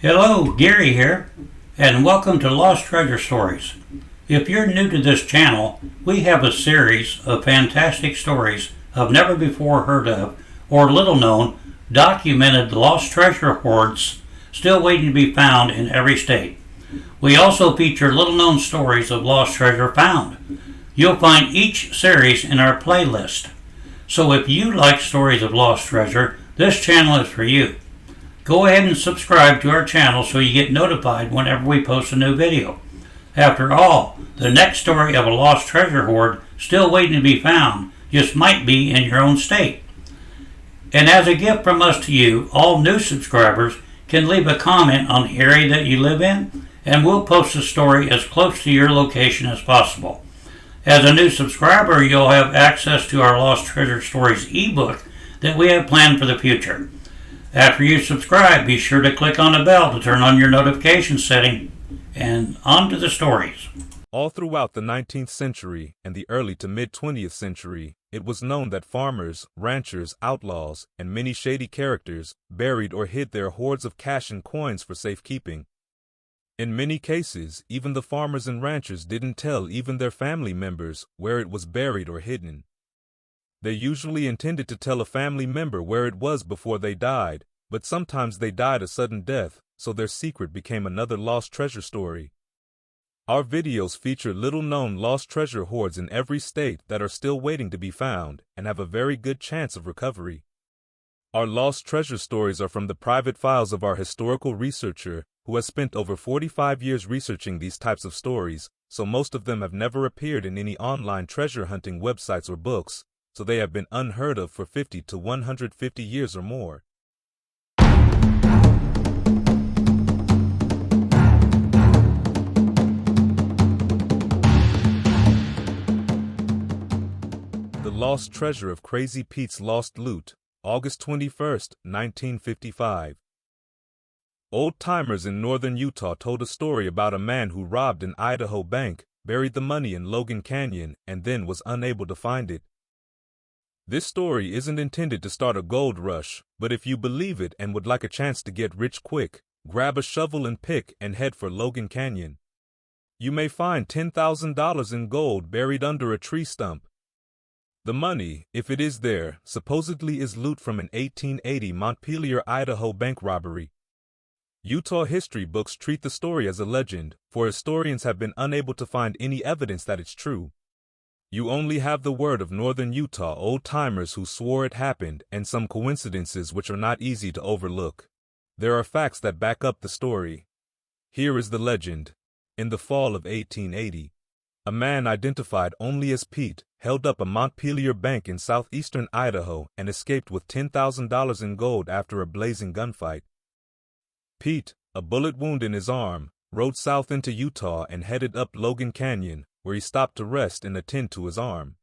Hello, Gary here, and welcome to Lost Treasure Stories. If you're new to this channel, we have a series of fantastic stories of never before heard of or little known documented lost treasure hoards still waiting to be found in every state. We also feature little known stories of lost treasure found. You'll find each series in our playlist. So if you like stories of lost treasure, this channel is for you. Go ahead and subscribe to our channel so you get notified whenever we post a new video. After all, the next story of a lost treasure hoard still waiting to be found just might be in your own state. And as a gift from us to you, all new subscribers can leave a comment on the area that you live in, and we'll post the story as close to your location as possible. As a new subscriber, you'll have access to our Lost Treasure Stories ebook that we have planned for the future. After you subscribe, be sure to click on the bell to turn on your notification setting, and on to the stories. All throughout the 19th century and the early to mid-20th century, it was known that farmers, ranchers, outlaws, and many shady characters buried or hid their hoards of cash and coins for safekeeping. In many cases, even the farmers and ranchers didn't tell even their family members where it was buried or hidden. They usually intended to tell a family member where it was before they died, but sometimes they died a sudden death, so their secret became another lost treasure story. Our videos feature little-known lost treasure hoards in every state that are still waiting to be found and have a very good chance of recovery. Our lost treasure stories are from the private files of our historical researcher who has spent over 45 years researching these types of stories, so most of them have never appeared in any online treasure hunting websites or books, so they have been unheard of for 50 to 150 years or more. The Lost Treasure of Crazy Pete's Lost Loot, August 21, 1955. Old-timers in northern Utah told a story about a man who robbed an Idaho bank, buried the money in Logan Canyon, and then was unable to find it. This story isn't intended to start a gold rush, but if you believe it and would like a chance to get rich quick, grab a shovel and pick and head for Logan Canyon. You may find $10,000 in gold buried under a tree stump. The money, if it is there, supposedly is loot from an 1880 Montpelier, Idaho bank robbery. Utah history books treat the story as a legend, for historians have been unable to find any evidence that it's true. You only have the word of northern Utah old-timers who swore it happened and some coincidences which are not easy to overlook. There are facts that back up the story. Here is the legend. In the fall of 1880, a man identified only as Pete held up a Montpelier bank in southeastern Idaho and escaped with $10,000 in gold after a blazing gunfight. Pete, a bullet wound in his arm, rode south into Utah and headed up Logan Canyon, where he stopped to rest and attend to his arm.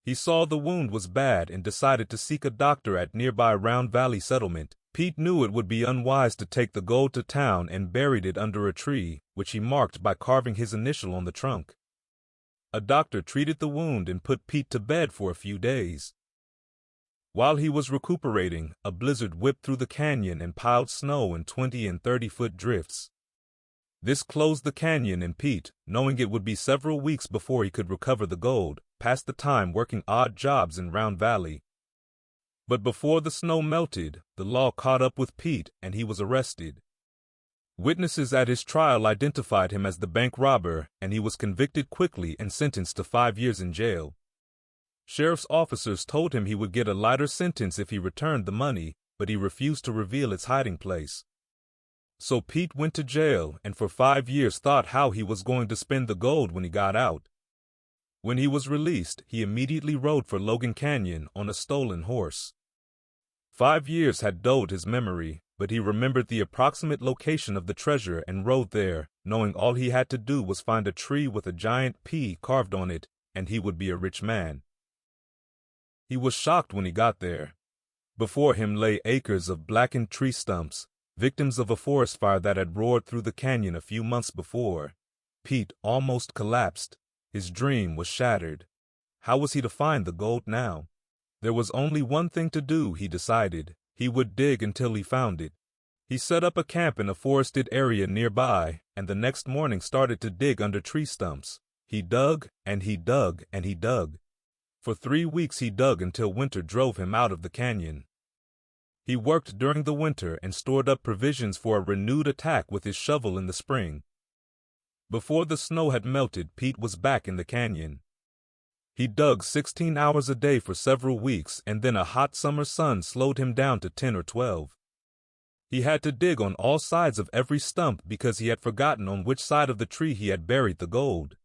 He saw the wound was bad and decided to seek a doctor at nearby Round Valley settlement. Pete knew it would be unwise to take the gold to town and buried it under a tree, which he marked by carving his initial on the trunk. A doctor treated the wound and put Pete to bed for a few days. While he was recuperating, a blizzard whipped through the canyon and piled snow in 20 and 30-foot drifts. This closed the canyon, and Pete, knowing it would be several weeks before he could recover the gold, passed the time working odd jobs in Round Valley. But before the snow melted, the law caught up with Pete and he was arrested. Witnesses at his trial identified him as the bank robber, and he was convicted quickly and sentenced to 5 years in jail. Sheriff's officers told him he would get a lighter sentence if he returned the money, but he refused to reveal its hiding place. So Pete went to jail and for 5 years thought how he was going to spend the gold when he got out. When he was released, he immediately rode for Logan Canyon on a stolen horse. 5 years had dulled his memory, but he remembered the approximate location of the treasure and rode there, knowing all he had to do was find a tree with a giant P carved on it, and he would be a rich man. He was shocked when he got there. Before him lay acres of blackened tree stumps, victims of a forest fire that had roared through the canyon a few months before. Pete almost collapsed. His dream was shattered. How was he to find the gold now? There was only one thing to do, he decided. He would dig until he found it. He set up a camp in a forested area nearby, and the next morning started to dig under tree stumps. He dug, and he dug, and he dug. For 3 weeks he dug until winter drove him out of the canyon. He worked during the winter and stored up provisions for a renewed attack with his shovel in the spring. Before the snow had melted, Pete was back in the canyon. He dug 16 hours a day for several weeks, and then a hot summer sun slowed him down to 10 or 12. He had to dig on all sides of every stump because he had forgotten on which side of the tree he had buried the gold.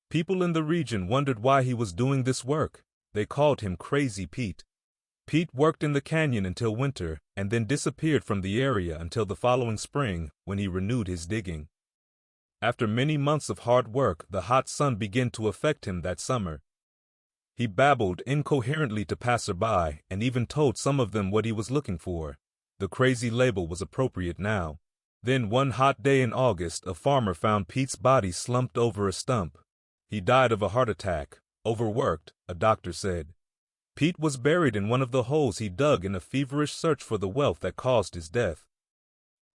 People in the region wondered why he was doing this work. They called him Crazy Pete. Pete worked in the canyon until winter, and then disappeared from the area until the following spring, when he renewed his digging. After many months of hard work, the hot sun began to affect him that summer. He babbled incoherently to passerby, and even told some of them what he was looking for. The crazy label was appropriate now. Then one hot day in August, a farmer found Pete's body slumped over a stump. He died of a heart attack, overworked, a doctor said. Pete was buried in one of the holes he dug in a feverish search for the wealth that caused his death.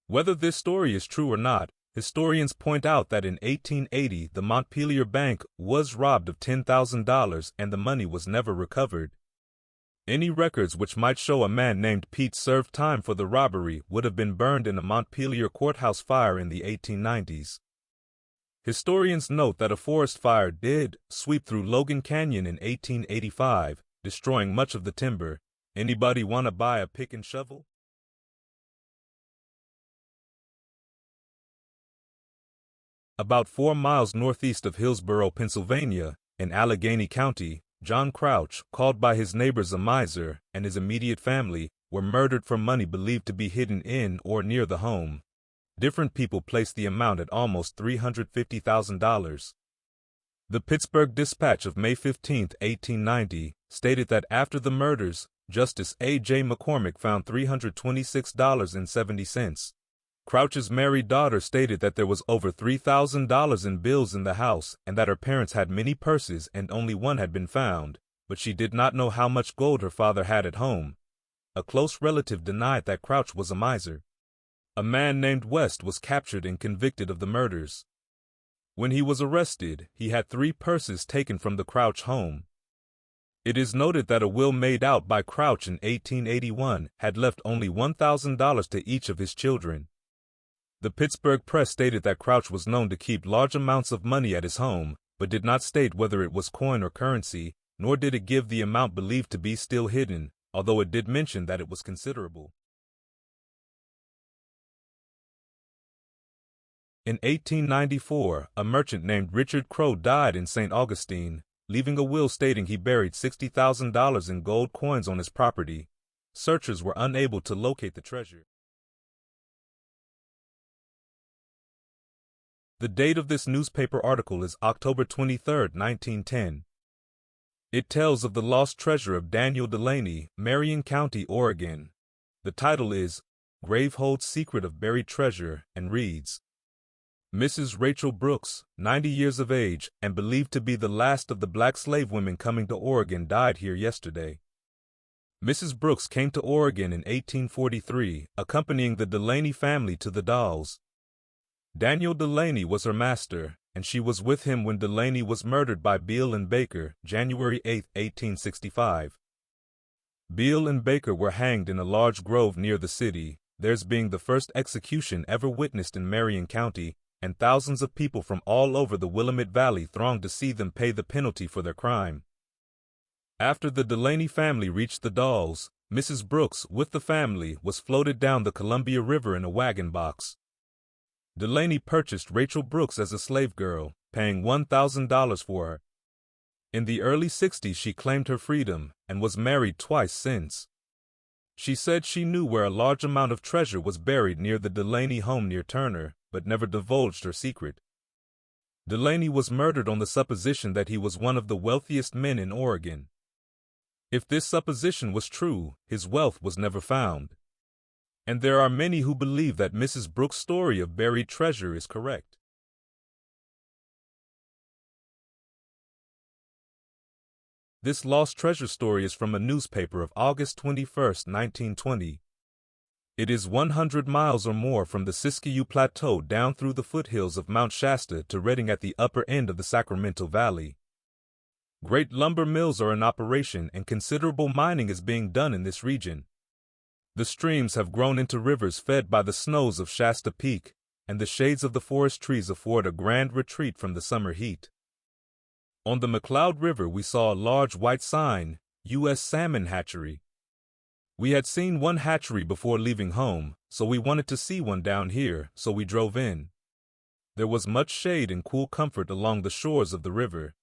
Whether this story is true or not, historians point out that in 1880 the Montpelier Bank was robbed of $10,000 and the money was never recovered. Any records which might show a man named Pete served time for the robbery would have been burned in a Montpelier courthouse fire in the 1890s. Historians note that a forest fire did sweep through Logan Canyon in 1885, destroying much of the timber. Anybody want to buy a pick and shovel? About 4 miles northeast of Hillsborough, Pennsylvania, in Allegheny County, John Crouch, called by his neighbors a miser, and his immediate family, were murdered for money believed to be hidden in or near the home. Different people placed the amount at almost $350,000. The Pittsburgh Dispatch of May 15, 1890, stated that after the murders, Justice A. J. McCormick found $326.70. Crouch's married daughter stated that there was over $3,000 in bills in the house and that her parents had many purses and only one had been found, but she did not know how much gold her father had at home. A close relative denied that Crouch was a miser. A man named West was captured and convicted of the murders. When he was arrested, he had 3 purses taken from the Crouch home. It is noted that a will made out by Crouch in 1881 had left only $1,000 to each of his children. The Pittsburgh Press stated that Crouch was known to keep large amounts of money at his home, but did not state whether it was coin or currency, nor did it give the amount believed to be still hidden, although it did mention that it was considerable. In 1894, a merchant named Richard Crow died in St. Augustine, leaving a will stating he buried $60,000 in gold coins on his property. Searchers were unable to locate the treasure. The date of this newspaper article is October 23, 1910. It tells of the lost treasure of Daniel Delaney, Marion County, Oregon. The title is Gravehold's Secret of Buried Treasure and reads, Mrs. Rachel Brooks, 90 years of age and believed to be the last of the black slave women coming to Oregon, died here yesterday. Mrs. Brooks came to Oregon in 1843, accompanying the Delaney family to the Dalles. Daniel Delaney was her master, and she was with him when Delaney was murdered by Beale and Baker, January 8, 1865. Beale and Baker were hanged in a large grove near the city, theirs being the first execution ever witnessed in Marion County, and thousands of people from all over the Willamette Valley thronged to see them pay the penalty for their crime. After the Delaney family reached the Dalles, Mrs. Brooks, with the family, was floated down the Columbia River in a wagon box. Delaney purchased Rachel Brooks as a slave girl, paying $1,000 for her. In the early 60s she claimed her freedom, and was married twice since. She said she knew where a large amount of treasure was buried near the Delaney home near Turner, but never divulged her secret. Delaney was murdered on the supposition that he was one of the wealthiest men in Oregon. If this supposition was true, his wealth was never found. And there are many who believe that Mrs. Brooks' story of buried treasure is correct. This lost treasure story is from a newspaper of August 21, 1920. It is 100 miles or more from the Siskiyou Plateau down through the foothills of Mount Shasta to Reagan at the upper end of the Sacramento Valley. Great lumber mills are in operation and considerable mining is being done in this region. The streams have grown into rivers fed by the snows of Shasta Peak, and the shades of the forest trees afford a grand retreat from the summer heat. On the McCloud River we saw a large white sign, U.S. Salmon Hatchery. We had seen one hatchery before leaving home, so we wanted to see one down here, so we drove in. There was much shade and cool comfort along the shores of the river.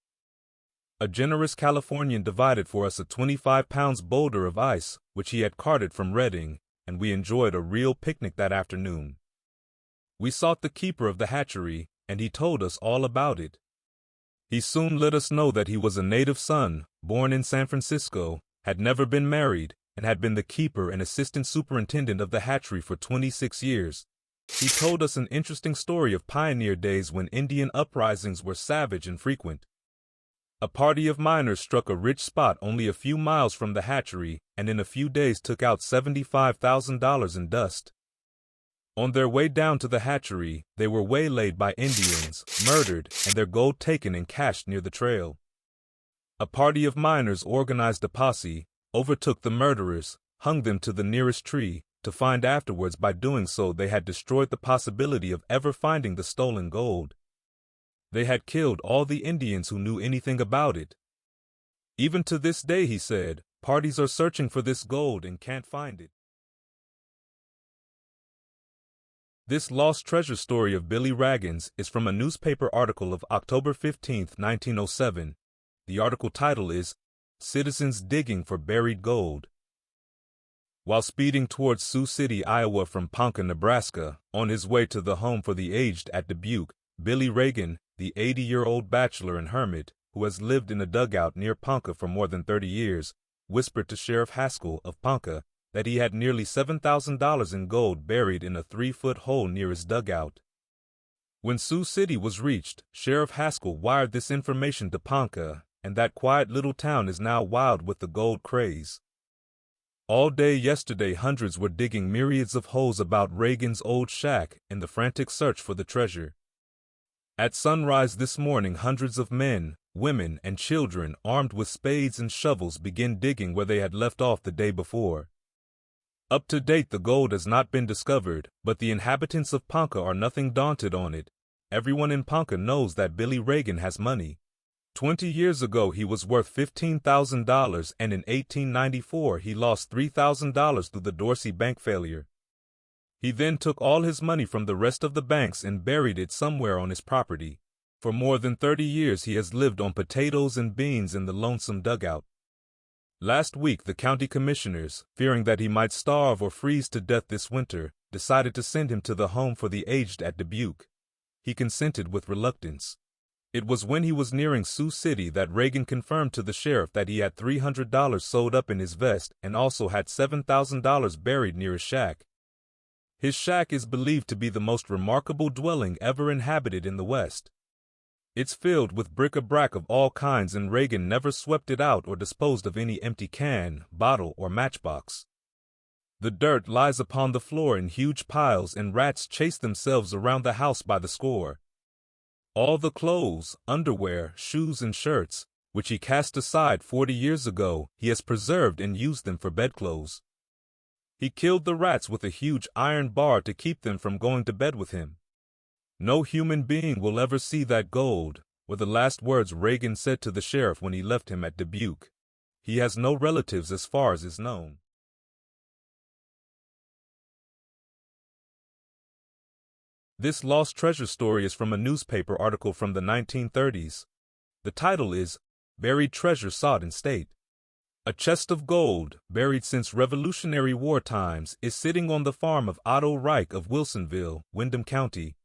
A generous Californian divided for us a 25-pound boulder of ice, which he had carted from Reagan, and we enjoyed a real picnic that afternoon. We sought the keeper of the hatchery, and he told us all about it. He soon let us know that he was a native son, born in San Francisco, had never been married, and had been the keeper and assistant superintendent of the hatchery for 26 years. He told us an interesting story of pioneer days when Indian uprisings were savage and frequent. A party of miners struck a rich spot only a few miles from the hatchery and in a few days took out $75,000 in dust. On their way down to the hatchery, they were waylaid by Indians, murdered, and their gold taken and cached near the trail. A party of miners organized a posse, overtook the murderers, hung them to the nearest tree, to find afterwards by doing so they had destroyed the possibility of ever finding the stolen gold. They had killed all the Indians who knew anything about it. Even to this day, he said, parties are searching for this gold and can't find it. This lost treasure story of Billy Reagan's is from a newspaper article of October 15, 1907. The article title is Citizens Digging for Buried Gold. While speeding towards Sioux City, Iowa from Ponca, Nebraska, on his way to the home for the aged at Dubuque, Billy Reagan, the 80-year-old bachelor and hermit, who has lived in a dugout near Ponca for more than 30 years, whispered to Sheriff Haskell of Ponca that he had nearly $7,000 in gold buried in a 3-foot hole near his dugout. When Sioux City was reached, Sheriff Haskell wired this information to Ponca, and that quiet little town is now wild with the gold craze. All day yesterday hundreds were digging myriads of holes about Reagan's old shack in the frantic search for the treasure. At sunrise this morning hundreds of men, women, and children armed with spades and shovels began digging where they had left off the day before. Up to date the gold has not been discovered, but the inhabitants of Ponca are nothing daunted on it. Everyone in Ponca knows that Billy Reagan has money. 20 years ago he was worth $15,000 and in 1894 he lost $3,000 through the Dorsey Bank failure. He then took all his money from the rest of the banks and buried it somewhere on his property. For more than 30 years he has lived on potatoes and beans in the lonesome dugout. Last week the county commissioners, fearing that he might starve or freeze to death this winter, decided to send him to the home for the aged at Dubuque. He consented with reluctance. It was when he was nearing Sioux City that Reagan confirmed to the sheriff that he had $300 sewed up in his vest and also had $7,000 buried near his shack. His shack is believed to be the most remarkable dwelling ever inhabited in the West. It's filled with bric-a-brac of all kinds and Reagan never swept it out or disposed of any empty can, bottle, or matchbox. The dirt lies upon the floor in huge piles and rats chase themselves around the house by the score. All the clothes, underwear, shoes, and shirts, which he cast aside 40 years ago, he has preserved and used them for bedclothes. He killed the rats with a huge iron bar to keep them from going to bed with him. No human being will ever see that gold, were the last words Reagan said to the sheriff when he left him at Dubuque. He has no relatives as far as is known. This lost treasure story is from a newspaper article from the 1930s. The title is Buried Treasure Sought in State. A chest of gold, buried since Revolutionary War times, is sitting on the farm of Otto Reich of Wilsonville, Windham County.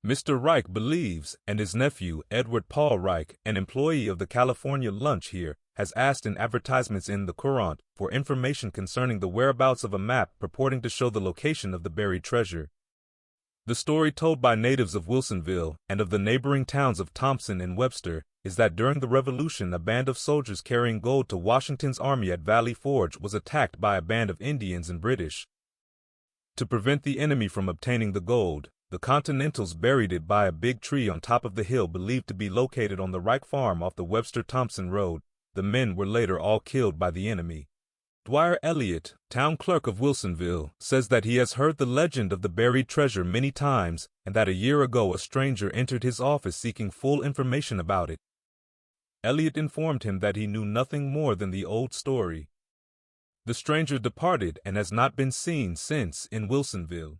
Mr. Reich believes, and his nephew, Edward Paul Reich, an employee of the California Lunch here, has asked in advertisements in the Courant for information concerning the whereabouts of a map purporting to show the location of the buried treasure. The story told by natives of Wilsonville and of the neighboring towns of Thompson and Webster is that during the Revolution a band of soldiers carrying gold to Washington's army at Valley Forge was attacked by a band of Indians and British. To prevent the enemy from obtaining the gold, the Continentals buried it by a big tree on top of the hill believed to be located on the Reich farm off the Webster-Thompson Road. The men were later all killed by the enemy. Dwyer Elliott, town clerk of Wilsonville, says that he has heard the legend of the buried treasure many times and that a year ago a stranger entered his office seeking full information about it. Elliott informed him that he knew nothing more than the old story. The stranger departed and has not been seen since in Wilsonville.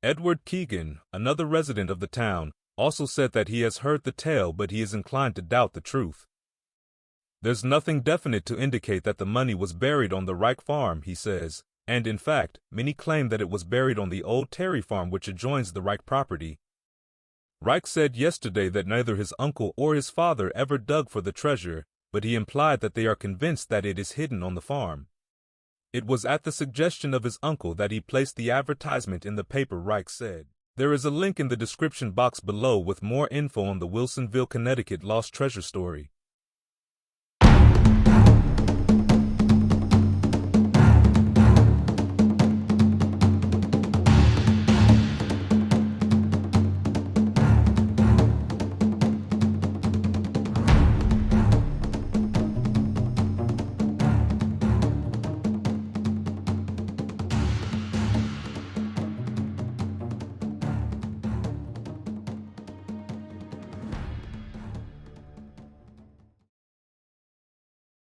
Edward Keegan, another resident of the town, also said that he has heard the tale, but he is inclined to doubt the truth. There's nothing definite to indicate that the money was buried on the Reich farm, he says, and in fact, many claim that it was buried on the old Terry farm which adjoins the Reich property. Reich said yesterday that neither his uncle or his father ever dug for the treasure, but he implied that they are convinced that it is hidden on the farm. It was at the suggestion of his uncle that he placed the advertisement in the paper, Reich said. There is a link in the description box below with more info on the Wilsonville, Connecticut lost treasure story.